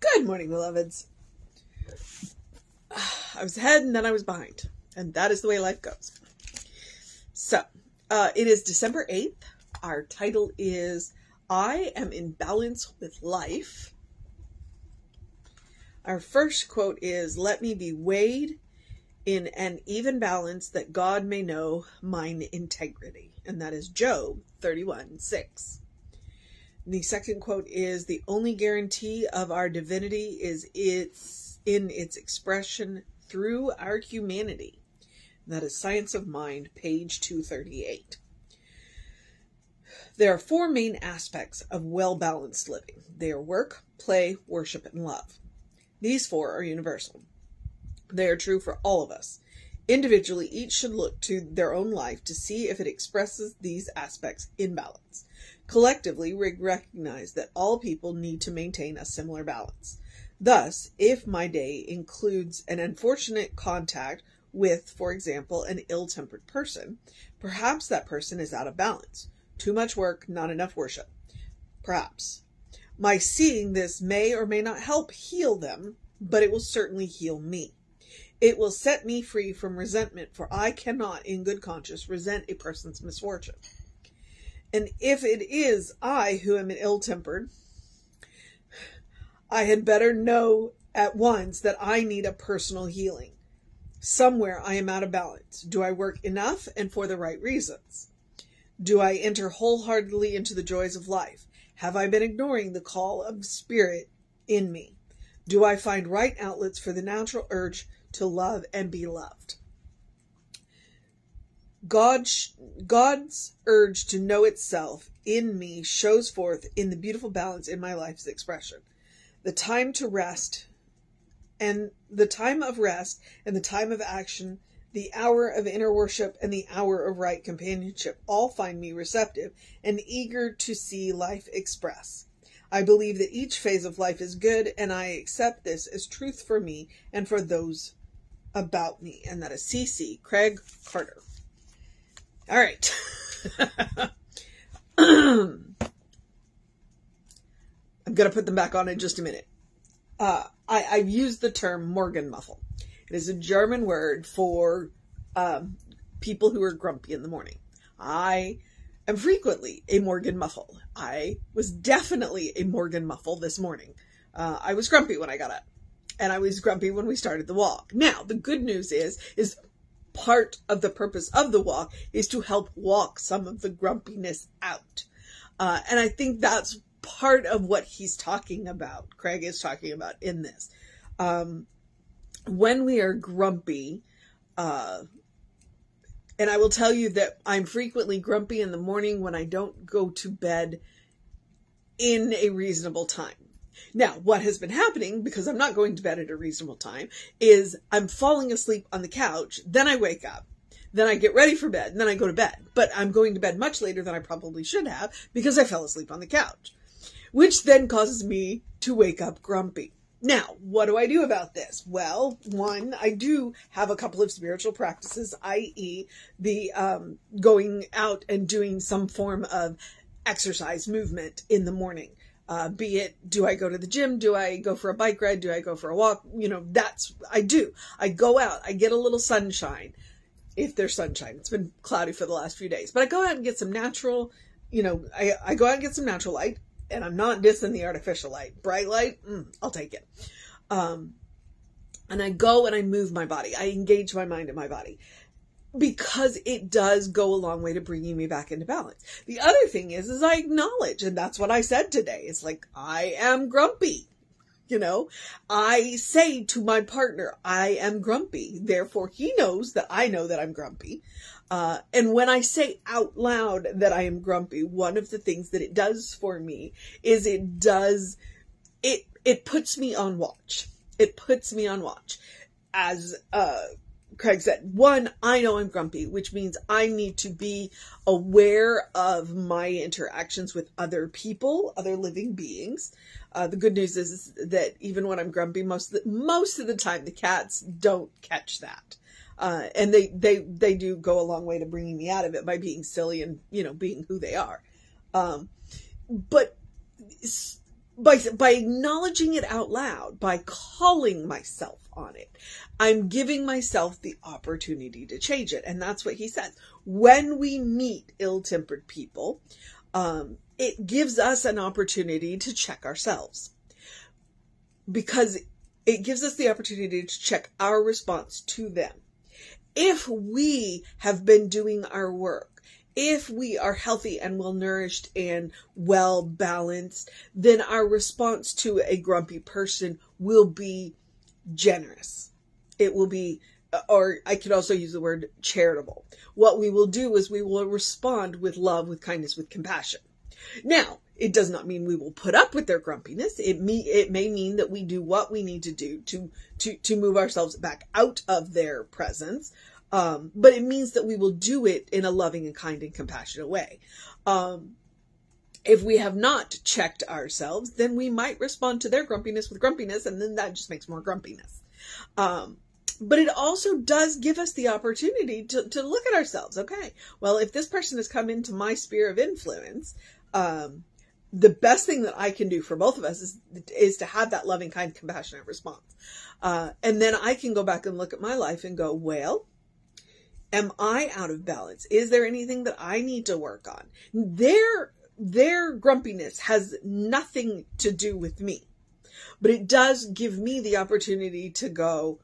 Good morning, beloveds. I was ahead and then I was behind, and that is the way life goes. So, it is December 8th. Our title is I Am in Balance with Life. Our first quote is, "Let me be weighed in an even balance that God may know mine integrity." And that is Job 31:6. The second quote is, "The only guarantee of our divinity is in its expression through our humanity." And that is Science of Mind, page 238. There are four main aspects of well-balanced living. They are work, play, worship, and love. These four are universal. They are true for all of us. Individually, each should look to their own life to see if it expresses these aspects in balance. Collectively, we recognize that all people need to maintain a similar balance. Thus, if my day includes an unfortunate contact with, for example, an ill-tempered person, perhaps that person is out of balance. Too much work, not enough worship. Perhaps. My seeing this may or may not help heal them, but it will certainly heal me. It will set me free from resentment, for I cannot, in good conscience, resent a person's misfortune. And if it is I who am ill-tempered, I had better know at once that I need a personal healing. Somewhere I am out of balance. Do I work enough and for the right reasons? Do I enter wholeheartedly into the joys of life? Have I been ignoring the call of spirit in me? Do I find right outlets for the natural urge to love and be loved? God's urge to know itself in me shows forth in the beautiful balance in my life's expression. The time of rest and the time of action, the hour of inner worship and the hour of right companionship all find me receptive and eager to see life express. I believe that each phase of life is good, and I accept this as truth for me and for those about me. And that is C.C. Craig Carter. All right. I'm going to put them back on in just a minute. I've used the term Morgenmuffel. It is a German word for people who are grumpy in the morning. I am frequently a Morgenmuffel. I was definitely a Morgenmuffel this morning. I was grumpy when I got up, and I was grumpy when we started the walk. Now, the good news is part of the purpose of the walk is to help walk some of the grumpiness out. And I think that's part of what he's talking about, Craig is talking about in this. When we are grumpy, and I will tell you that I'm frequently grumpy in the morning when I don't go to bed in a reasonable time. Now, what has been happening, because I'm not going to bed at a reasonable time, is I'm falling asleep on the couch, then I wake up, then I get ready for bed, and then I go to bed. But I'm going to bed much later than I probably should have because I fell asleep on the couch, which then causes me to wake up grumpy. Now, what do I do about this? Well, one, I do have a couple of spiritual practices, i.e. the going out and doing some form of exercise movement in the morning. Be it, do I go to the gym? Do I go for a bike ride? Do I go for a walk? I do. I go out. I get a little sunshine. If there's sunshine. It's been cloudy for the last few days. But I go out and get some natural, I go out and get some natural light. And I'm not dissing the artificial light. Bright light, I'll take it. And I go and I move my body. I engage my mind and my body. Because it does go a long way to bringing me back into balance. The other thing is I acknowledge, and that's what I said today. It's like, I am grumpy. I say to my partner, I am grumpy. Therefore, he knows that I know that I'm grumpy. And when I say out loud that I am grumpy, one of the things that it does for me is it puts me on watch. It puts me on watch. As, Craig said, one, I know I'm grumpy, which means I need to be aware of my interactions with other people, other living beings. The good news is that even when I'm grumpy, most of the time the cats don't catch that. And they do go a long way to bringing me out of it by being silly and, being who they are. But by acknowledging it out loud, by calling myself on it, I'm giving myself the opportunity to change it. And that's what he says. When we meet ill-tempered people, it gives us an opportunity to check ourselves, because it gives us the opportunity to check our response to them. If we have been doing our work, if we are healthy and well nourished and well balanced, then our response to a grumpy person will be generous. It will be, or I could also use the word charitable. What we will do is we will respond with love, with kindness, with compassion. Now, it does not mean we will put up with their grumpiness. It may mean that we do what we need to do to move ourselves back out of their presence. But it means that we will do it in a loving and kind and compassionate way. If we have not checked ourselves, then we might respond to their grumpiness with grumpiness, and then that just makes more grumpiness. But it also does give us the opportunity to look at ourselves. Okay, well, if this person has come into my sphere of influence, the best thing that I can do for both of us is to have that loving, kind, compassionate response. And then I can go back and look at my life and go, well, am I out of balance? Is there anything that I need to work on? Their grumpiness has nothing to do with me, but it does give me the opportunity to go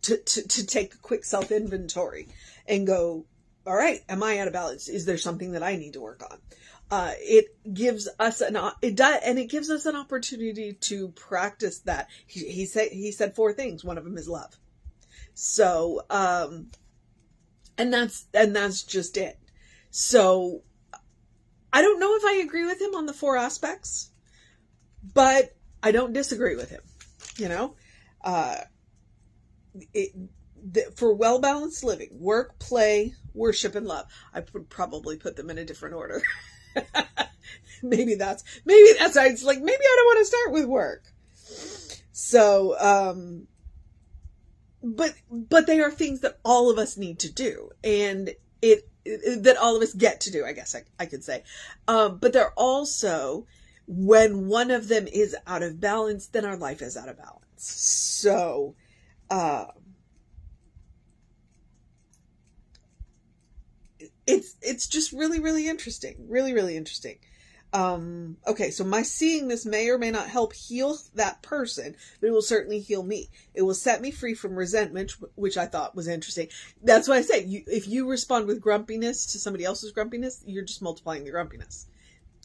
to take a quick self-inventory and go, all right, am I out of balance? Is there something that I need to work on? It gives us an opportunity to practice that. He said 4 things. One of them is love. So, and that's just it. So I don't know if I agree with him on the 4 aspects, but I don't disagree with him. For well-balanced living, work, play, worship, and love. I would probably put them in a different order. maybe that's why it's like, maybe I don't want to start with work. So, but they are things that all of us need to do, and that all of us get to do, I guess I could say. But they're also, when one of them is out of balance, then our life is out of balance. So, it's just really, really interesting. Really, really interesting. Okay, so my seeing this may or may not help heal that person, but it will certainly heal me. It will set me free from resentment, which I thought was interesting. That's why I say, if you respond with grumpiness to somebody else's grumpiness, you're just multiplying the grumpiness.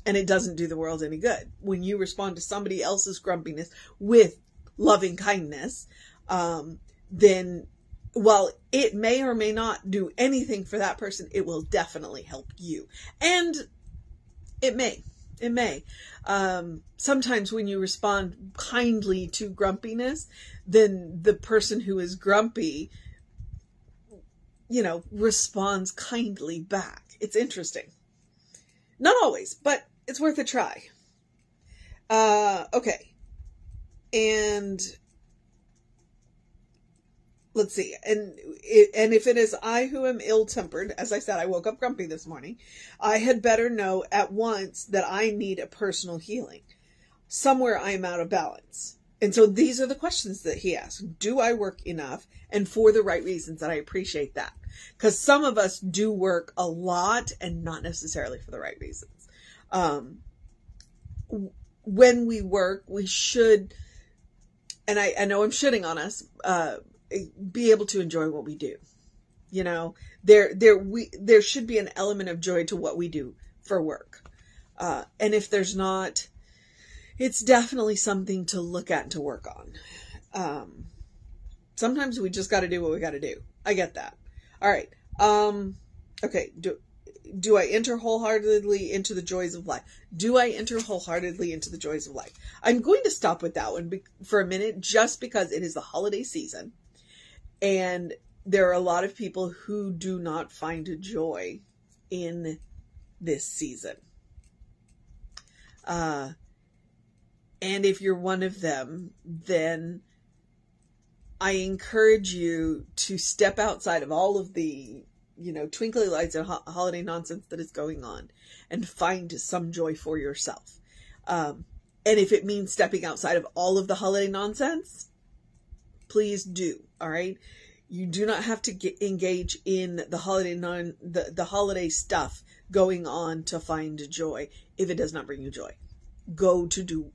And it doesn't do the world any good. When you respond to somebody else's grumpiness with loving kindness, then while it may or may not do anything for that person, it will definitely help you. And it may. Sometimes when you respond kindly to grumpiness, then the person who is grumpy, responds kindly back. It's interesting. Not always, but it's worth a try. Okay. And let's see. And if it is I who am ill-tempered, as I said, I woke up grumpy this morning, I had better know at once that I need a personal healing. Somewhere I am out of balance. And so these are the questions that he asked. Do I work enough and for the right reasons? And I appreciate that. Because some of us do work a lot and not necessarily for the right reasons. When we work, we should, and I know I'm shitting on us, be able to enjoy what we do. There should be an element of joy to what we do for work. And if there's not, it's definitely something to look at and to work on. Sometimes we just got to do what we got to do. I get that. All right. Okay. Do I enter wholeheartedly into the joys of life? Do I enter wholeheartedly into the joys of life? I'm going to stop with that one for a minute, just because it is the holiday season. And there are a lot of people who do not find joy in this season. And if you're one of them, then I encourage you to step outside of all of the, twinkly lights and holiday nonsense that is going on and find some joy for yourself. And if it means stepping outside of all of the holiday nonsense, please do. All right. You do not have to engage in the holiday stuff going on to find joy if it does not bring you joy. Go to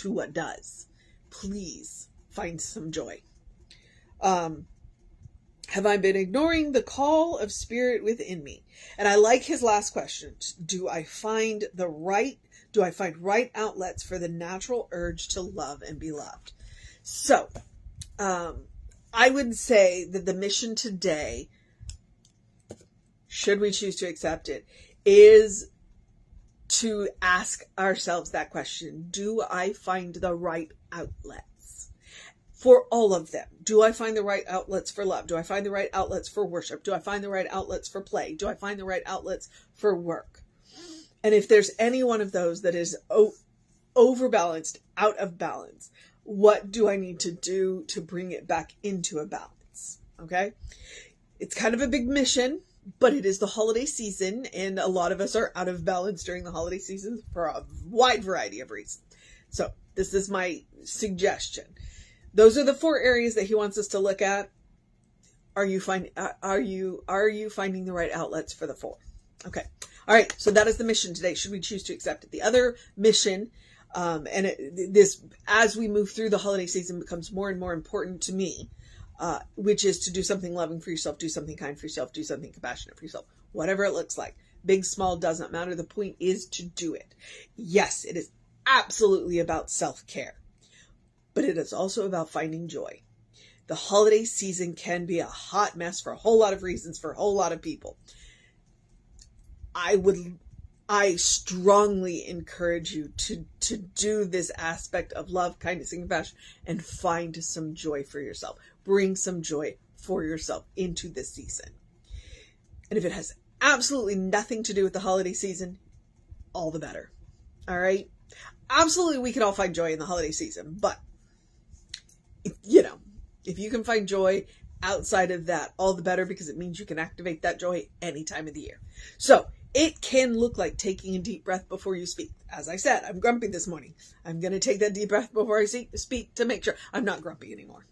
what does. Please find some joy. Have I been ignoring the call of spirit within me? And I like his last question. Do I find right outlets for the natural urge to love and be loved? So, I would say that the mission today, should we choose to accept it, is to ask ourselves that question. Do I find the right outlets for all of them? Do I find the right outlets for love? Do I find the right outlets for worship? Do I find the right outlets for play? Do I find the right outlets for work? And if there's any one of those that is overbalanced, out of balance, what do I need to do to bring it back into a balance? Okay. It's kind of a big mission, but it is the holiday season, and a lot of us are out of balance during the holiday season for a wide variety of reasons. So this is my suggestion. Those are the 4 areas that he wants us to look at. Are you finding the right outlets for the 4? Okay. All right. So that is the mission today. Should we choose to accept it? The other mission, as we move through the holiday season, becomes more and more important to me, which is to do something loving for yourself, do something kind for yourself, do something compassionate for yourself, whatever it looks like. Big, small, doesn't matter. The point is to do it. Yes, it is absolutely about self-care, but it is also about finding joy. The holiday season can be a hot mess for a whole lot of reasons for a whole lot of people. I strongly encourage you to do this aspect of love, kindness, and compassion and find some joy for yourself. Bring some joy for yourself into this season. And if it has absolutely nothing to do with the holiday season, all the better. All right? Absolutely, we can all find joy in the holiday season, but if you can find joy outside of that, all the better, because it means you can activate that joy any time of the year. So it can look like taking a deep breath before you speak. As I said, I'm grumpy this morning. I'm going to take that deep breath before I speak to make sure I'm not grumpy anymore.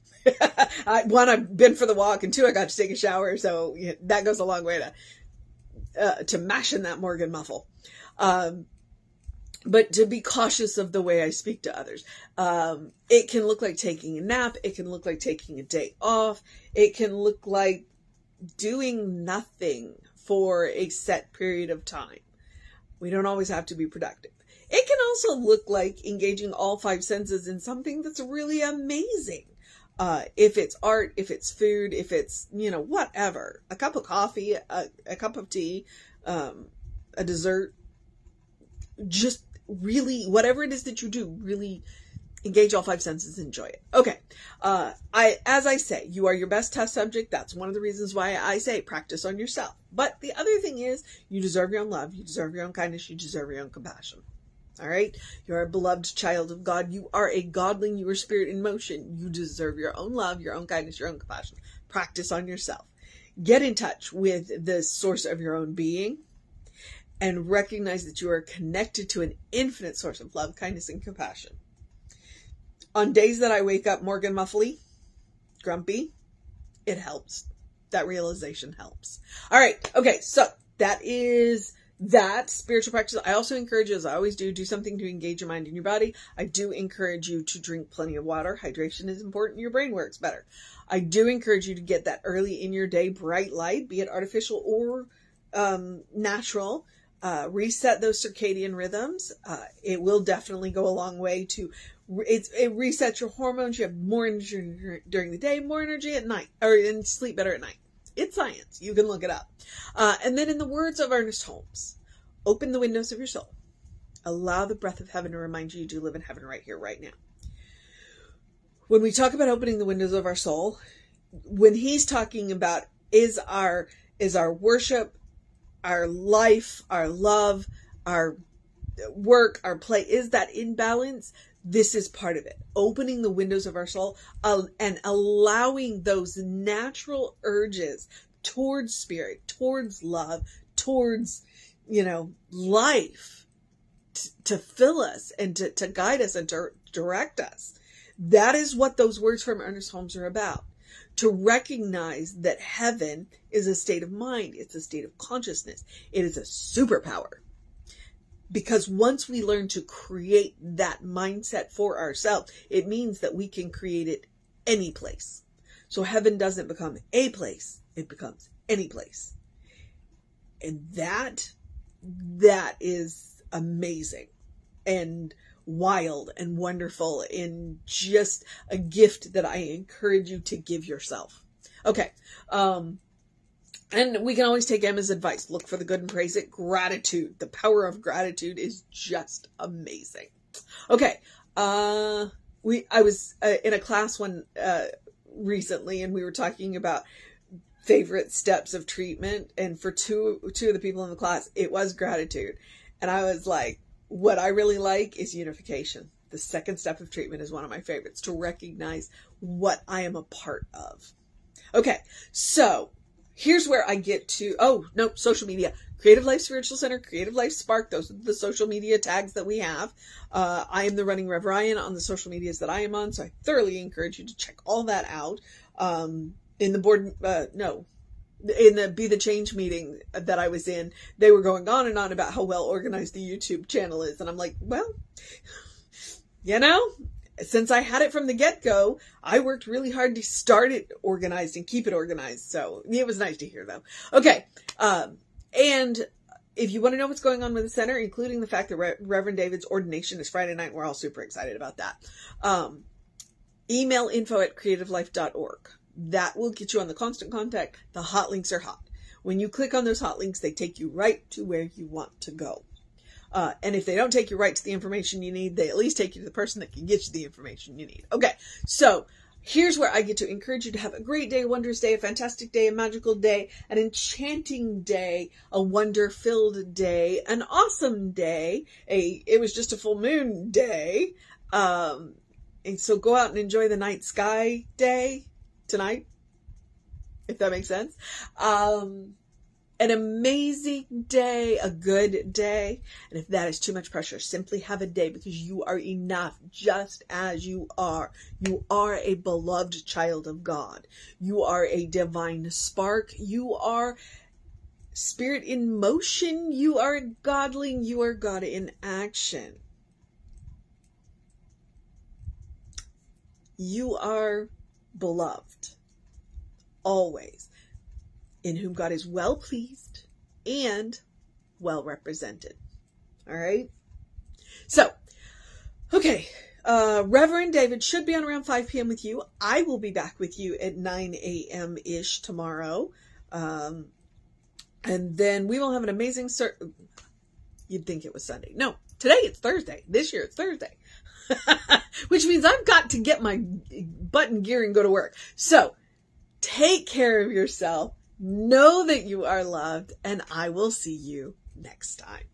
One, I've been for the walk, and 2, I got to take a shower. So that goes a long way to mashing that Morgan muffle. But to be cautious of the way I speak to others. It can look like taking a nap. It can look like taking a day off. It can look like doing nothing for a set period of time. We don't always have to be productive. It can also look like engaging all 5 senses in something that's really amazing. If it's art, if it's food, if it's, whatever, a cup of coffee, a cup of tea, a dessert, just really, whatever it is that you do, really engage all 5 senses, enjoy it. Okay. As I say, you are your best test subject. That's one of the reasons why I say practice on yourself. But the other thing is, you deserve your own love. You deserve your own kindness. You deserve your own compassion. All right. You're a beloved child of God. You are a godling. You are spirit in motion. You deserve your own love, your own kindness, your own compassion. Practice on yourself. Get in touch with the source of your own being and recognize that you are connected to an infinite source of love, kindness, and compassion. On days that I wake up Morgan muffly, grumpy, it helps. That realization helps. All right. Okay. So that is that spiritual practice. I also encourage you, as I always do something to engage your mind and your body. I do encourage you to drink plenty of water. Hydration is important. Your brain works better. I do encourage you to get that early in your day bright light, be it artificial or natural. Reset those circadian rhythms. It will definitely go a long way to it resets your hormones. You have more energy during the day, more energy at night, and sleep better at night. It's science. You can look it up. And then in the words of Ernest Holmes, open the windows of your soul. Allow the breath of heaven to remind you do live in heaven right here, right now. When we talk about opening the windows of our soul, when he's talking about is our worship, our life, our love, our work, our play, is that in balance? This is part of it. Opening the windows of our soul and allowing those natural urges towards spirit, towards love, towards, life to fill us and to guide us and to direct us. That is what those words from Ernest Holmes are about. To recognize that heaven is a state of mind. It's a state of consciousness. It is a superpower. Because once we learn to create that mindset for ourselves, it means that we can create it any place. So heaven doesn't become a place. It becomes any place. And that is amazing and wild and wonderful, and just a gift that I encourage you to give yourself. Okay. And we can always take Emma's advice. Look for the good and praise it. Gratitude. The power of gratitude is just amazing. Okay. I was in a class recently, and we were talking about favorite steps of treatment. And for two of the people in the class, it was gratitude. And I was like, what I really like is unification. The second step of treatment is one of my favorites, to recognize what I am a part of. Okay. So here's where I get to, social media. Creative Life Spiritual Center, Creative Life Spark. Those are the social media tags that we have. I am the Running Rev Ryan on the social medias that I am on. So I thoroughly encourage you to check all that out. In the Be the Change meeting that I was in, they were going on and on about how well organized the YouTube channel is. And I'm like, well, since I had it from the get-go, I worked really hard to start it organized and keep it organized. So it was nice to hear, though. Okay. And if you want to know what's going on with the center, including the fact that Reverend David's ordination is Friday night, we're all super excited about that. Email info@creativelife.org. That will get you on the constant contact. The hot links are hot. When you click on those hot links, they take you right to where you want to go. And if they don't take you right to the information you need, they at least take you to the person that can get you the information you need. Okay, so here's where I get to encourage you to have a great day, a wondrous day, a fantastic day, a magical day, an enchanting day, a wonder-filled day, an awesome day. It was just a full moon day. And so go out and enjoy the night sky day tonight, if that makes sense. An amazing day, a good day. And if that is too much pressure, simply have a day, because you are enough just as you are. You are a beloved child of God. You are a divine spark. You are spirit in motion. You are a godling. You are God in action. You are beloved, always, in whom God is well pleased and well represented. All right. So, okay. Reverend David should be on around 5 p.m. with you. I will be back with you at 9 a.m. ish tomorrow. And then we will have an amazing You'd think it was Sunday. No, today it's Thursday. This year it's Thursday. Which means I've got to get my butt in gear and go to work. So take care of yourself. Know that you are loved, and I will see you next time.